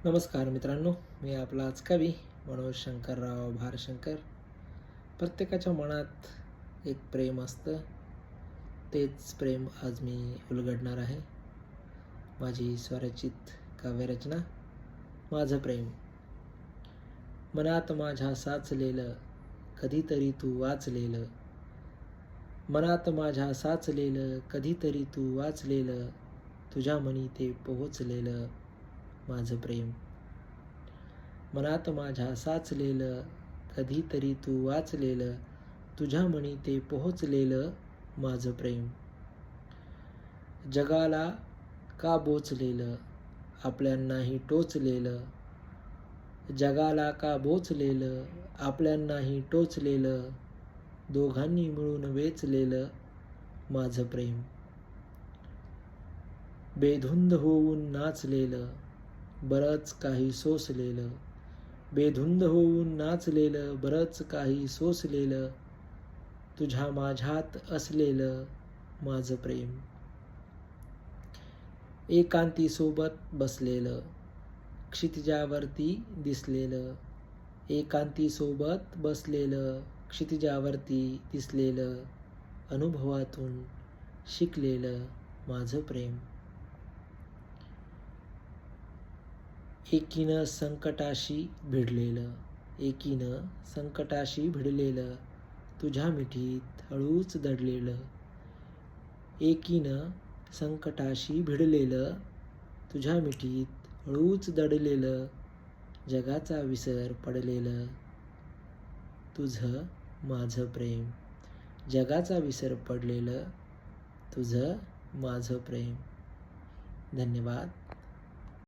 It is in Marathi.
नमस्कार मित्रांनो, मी आपलाच कवी मनोज शंकरराव भारशंकर. प्रत्येकाच्या मनात एक प्रेम असतं. तेच प्रेम आज मी उलगडणार आहे. माझी स्वरचित काव्यरचना माझं प्रेम. मनात माझ्या साचलेलं कधीतरी तू वाचलेलं, मनात माझ्या साचलेलं कधीतरी तू वाचलेलं, तुझ्या मनी ते पोहोचलेलं माझं प्रेम. मनात माझ्या साचलेलं कधीतरी तू वाचलेलं, तुझ्या मनी ते पोहोचलेलं माझं प्रेम. जगाला का बोचलेलं आपल्यांनाही टोचलेलं, जगाला का बोचलेलं आपल्यांनाही टोचलेलं, दोघांनी मिळून वेचलेलं माझं प्रेम. बेधुंद होऊन नाचलेलं बरंच काही सोसलेलं, बेधुंद होऊन नाचलेलं बरंच काही सोसलेलं, तुझ्या माझ्यात असलेलं माझं प्रेम. एकांती सोबत बसलेलं क्षितिजावरती दिसलेलं, एकांती सोबत बसलेलं क्षितिजावरती दिसलेलं, अनुभवातून शिकलेलं माझं प्रेम. एकीनं संकटाशी भिडलेलं, एकीनं संकटाशी भिडलेलं, तुझ्या मिठीत हळूच दडलेलं, एकीनं संकटाशी भिडलेलं, तुझ्या मिठीत हळूच दडलेलं, जगाचा विसर पडलेलं तुझं माझं प्रेम. जगाचा विसर पडलेलं तुझं माझं प्रेम. धन्यवाद.